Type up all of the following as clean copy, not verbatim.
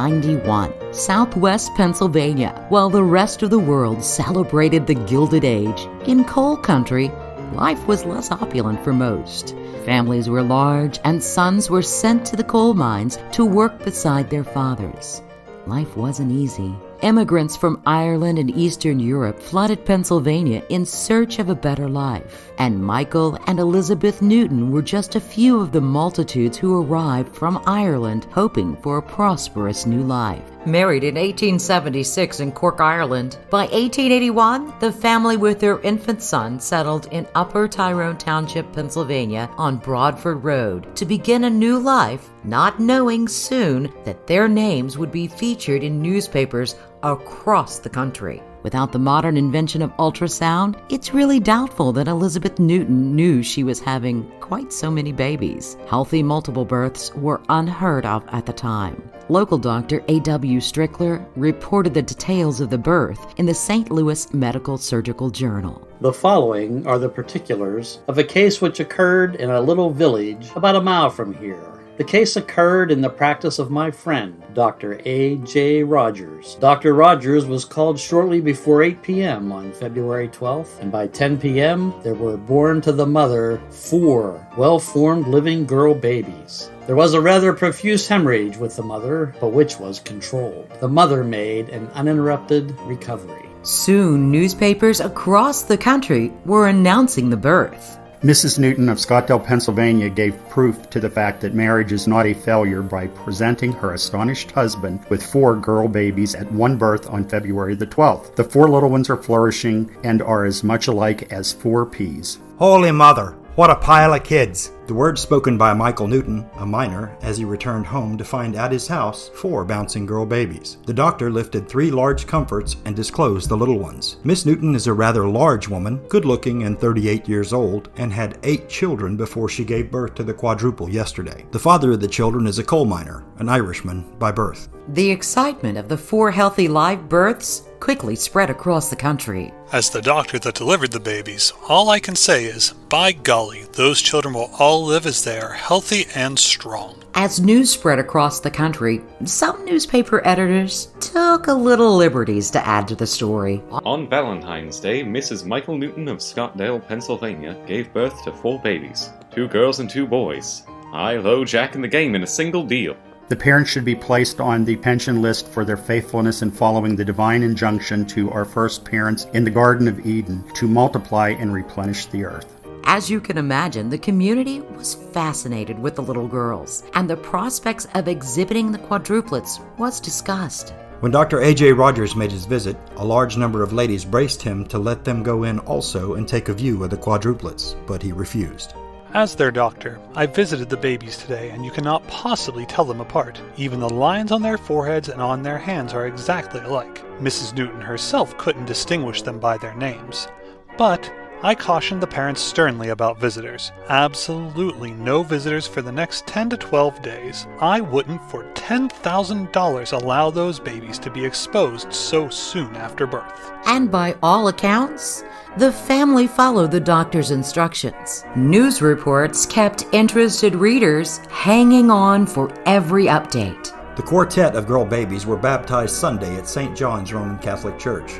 1891, Southwest Pennsylvania. While the rest of the world celebrated the Gilded Age, in coal country, life was less opulent for most. Families were large, and sons were sent to the coal mines to work beside their fathers. Life wasn't easy. Immigrants from Ireland and Eastern Europe flooded Pennsylvania in search of a better life, and Michael and Elizabeth Newton were just a few of the multitudes who arrived from Ireland hoping for a prosperous new life. Married in 1876 in Cork, Ireland, by 1881, the family with their infant son settled in Upper Tyrone Township, Pennsylvania on Broadford Road to begin a new life, not knowing soon that their names would be featured in newspapers across the country. Without the modern invention of ultrasound, it's really doubtful that Elizabeth Newton knew she was having quite so many babies. Healthy multiple births were unheard of at the time. Local doctor A.W. Strickler reported the details of the birth in the St. Louis Medical Surgical Journal. The following are the particulars of a case which occurred in a little village about a mile from here. The case occurred in the practice of my friend, Dr. A.J. Rogers. Dr. Rogers was called shortly before 8 p.m. on February 12th, and by 10 p.m. there were born to the mother 4 well-formed living girl babies. There was a rather profuse hemorrhage with the mother, but which was controlled. The mother made an uninterrupted recovery. Soon, newspapers across the country were announcing the birth. Mrs. Newton of Scottdale, Pennsylvania gave proof to the fact that marriage is not a failure by presenting her astonished husband with 4 girl babies at one birth on February the 12th. The 4 little ones are flourishing and are as much alike as 4 peas. Holy Mother, what a pile of kids! The words spoken by Michael Newton, a miner, as he returned home to find at his house 4 bouncing girl babies. The doctor lifted 3 large comforts and disclosed the little ones. Miss Newton is a rather large woman, good-looking and 38 years old, and had 8 children before she gave birth to the quadruple yesterday. The father of the children is a coal miner, an Irishman by birth. The excitement of the 4 healthy live births quickly spread across the country. As the doctor that delivered the babies, all I can say is, by golly, those children will all live as they are healthy and strong. As news spread across the country, some newspaper editors took a little liberties to add to the story. On Valentine's Day, Mrs. Michael Newton of Scottdale, Pennsylvania, gave birth to 4 babies, 2 girls and 2 boys. High, low, Jack in the game in a single deal. The parents should be placed on the pension list for their faithfulness in following the divine injunction to our first parents in the Garden of Eden to multiply and replenish the earth. As you can imagine, the community was fascinated with the little girls, and the prospects of exhibiting the quadruplets was discussed. When Dr. A.J. Rogers made his visit, a large number of ladies braced him to let them go in also and take a view of the quadruplets, but he refused. As their doctor, I visited the babies today, and you cannot possibly tell them apart. Even the lines on their foreheads and on their hands are exactly alike. Mrs. Newton herself couldn't distinguish them by their names. But I cautioned the parents sternly about visitors. Absolutely no visitors for the next 10 to 12 days. I wouldn't for $10,000 allow those babies to be exposed so soon after birth. And by all accounts, the family followed the doctor's instructions. News reports kept interested readers hanging on for every update. The quartet of girl babies were baptized Sunday at St. John's Roman Catholic Church.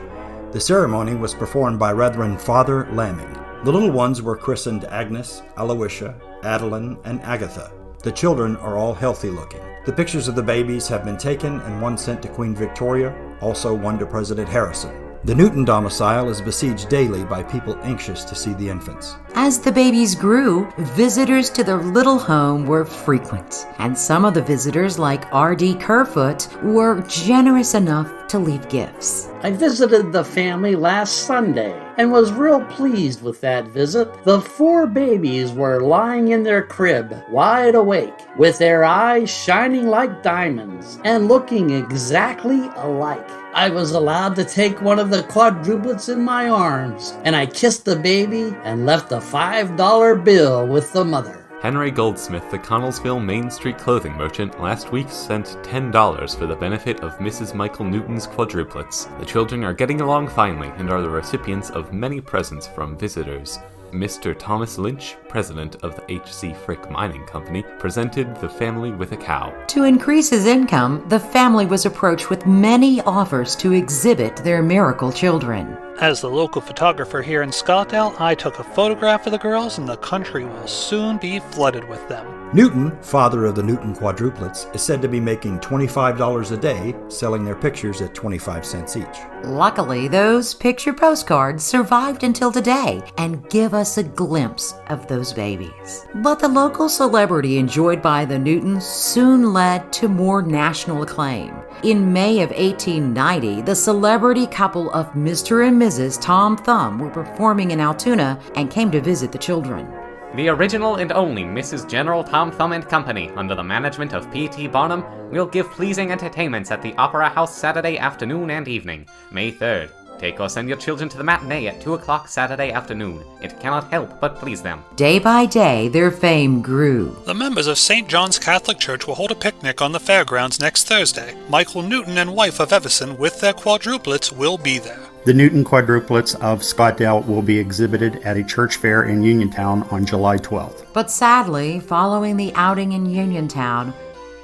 The ceremony was performed by Reverend Father Lamming. The little ones were christened Agnes, Aloysia, Adeline, and Agatha. The children are all healthy looking. The pictures of the babies have been taken and one sent to Queen Victoria, also one to President Harrison. The Newton domicile is besieged daily by people anxious to see the infants. As the babies grew, visitors to their little home were frequent, and some of the visitors, like R.D. Kerfoot, were generous enough to leave gifts. I visited the family last Sunday and was real pleased with that visit. The 4 babies were lying in their crib, wide awake, with their eyes shining like diamonds and looking exactly alike. I was allowed to take one of the quadruplets in my arms, and I kissed the baby and left a $5 bill with the mother. Henry Goldsmith, the Connellsville Main Street clothing merchant, last week sent $10 for the benefit of Mrs. Michael Newton's quadruplets. The children are getting along finely and are the recipients of many presents from visitors. Mr. Thomas Lynch, president of the H.C. Frick Mining Company, presented the family with a cow. To increase his income, the family was approached with many offers to exhibit their miracle children. As the local photographer here in Scottdale, I took a photograph of the girls, and the country will soon be flooded with them. Newton, father of the Newton quadruplets, is said to be making $25 a day selling their pictures at 25 cents each. Luckily, those picture postcards survived until today and give us a glimpse of those babies. But the local celebrity enjoyed by the Newtons soon led to more national acclaim. In May of 1890, the celebrity couple of Mr. and Mrs. Tom Thumb were performing in Altoona and came to visit the children. The original and only Mrs. General Tom Thumb and Company, under the management of P.T. Barnum, will give pleasing entertainments at the Opera House Saturday afternoon and evening, May 3rd. Take or send your children to the matinee at 2 o'clock Saturday afternoon. It cannot help but please them. Day by day, their fame grew. The members of St. John's Catholic Church will hold a picnic on the fairgrounds next Thursday. Michael Newton and wife of Everson, with their quadruplets, will be there. The Newton quadruplets of Scottdale will be exhibited at a church fair in Uniontown on July 12th. But sadly, following the outing in Uniontown,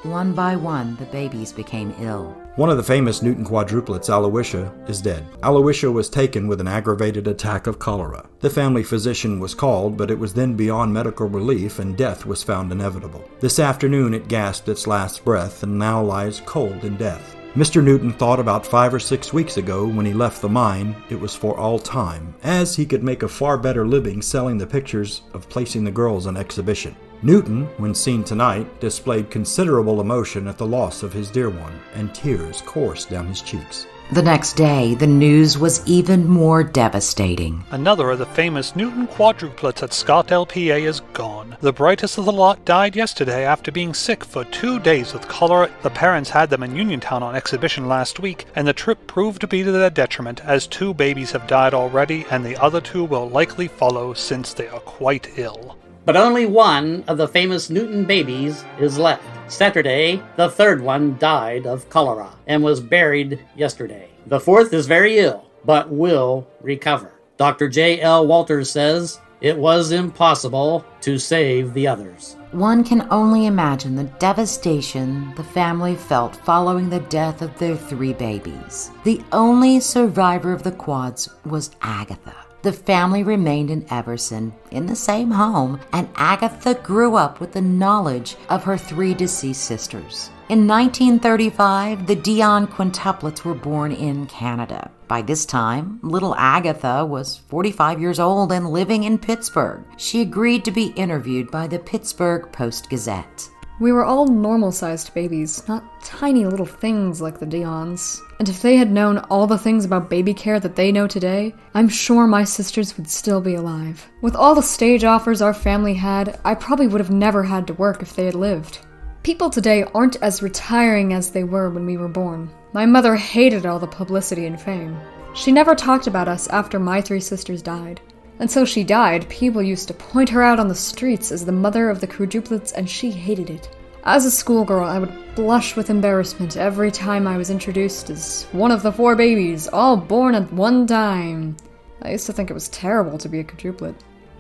one by one the babies became ill. One of the famous Newton quadruplets, Aloysia, is dead. Aloysia was taken with an aggravated attack of cholera. The family physician was called, but it was then beyond medical relief and death was found inevitable. This afternoon it gasped its last breath and now lies cold in death. Mr. Newton thought about 5 or 6 weeks ago when he left the mine it was for all time, as he could make a far better living selling the pictures of placing the girls on exhibition. Newton, when seen tonight, displayed considerable emotion at the loss of his dear one, and tears coursed down his cheeks. The next day, the news was even more devastating. Another of the famous Newton quadruplets at Scottdale, PA is gone. The brightest of the lot died yesterday after being sick for 2 days with cholera. The parents had them in Uniontown on exhibition last week, and the trip proved to be to their detriment, as 2 babies have died already, and the other 2 will likely follow since they are quite ill. But only one of the famous Newton babies is left. Saturday, the third one died of cholera and was buried yesterday. The fourth is very ill, but will recover. Dr. J.L. Walters says it was impossible to save the others. One can only imagine the devastation the family felt following the death of their 3 babies. The only survivor of the quads was Agatha. The family remained in Everson, in the same home, and Agatha grew up with the knowledge of her 3 deceased sisters. In 1935, the Dion quintuplets were born in Canada. By this time, little Agatha was 45 years old and living in Pittsburgh. She agreed to be interviewed by the Pittsburgh Post-Gazette. We were all normal-sized babies, not tiny little things like the Dions. And if they had known all the things about baby care that they know today, I'm sure my sisters would still be alive. With all the stage offers our family had, I probably would have never had to work if they had lived. People today aren't as retiring as they were when we were born. My mother hated all the publicity and fame. She never talked about us after my 3 sisters died. Until she died, people used to point her out on the streets as the mother of the quadruplets, and she hated it. As a schoolgirl, I would blush with embarrassment every time I was introduced as one of the 4 babies, all born at one time. I used to think it was terrible to be a quadruplet.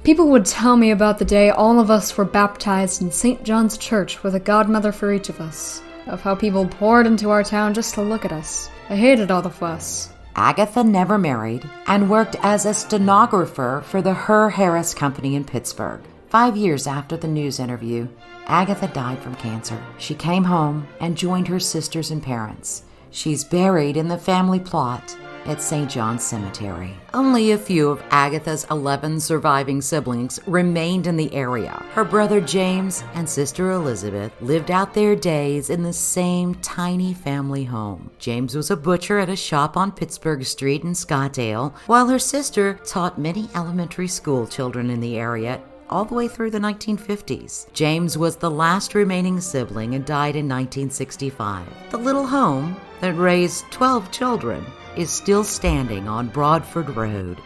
People would tell me about the day all of us were baptized in St. John's Church with a godmother for each of us, of how people poured into our town just to look at us. I hated all the fuss. Agatha never married and worked as a stenographer for the Herr Harris Company in Pittsburgh. 5 years after the news interview, Agatha died from cancer. She came home and joined her sisters and parents. She's buried in the family plot at St. John's Cemetery. Only a few of Agatha's 11 surviving siblings remained in the area. Her brother James and sister Elizabeth lived out their days in the same tiny family home. James was a butcher at a shop on Pittsburgh Street in Scottdale, while her sister taught many elementary school children in the area all the way through the 1950s. James was the last remaining sibling and died in 1965. The little home that raised 12 children is still standing on Broadford Road.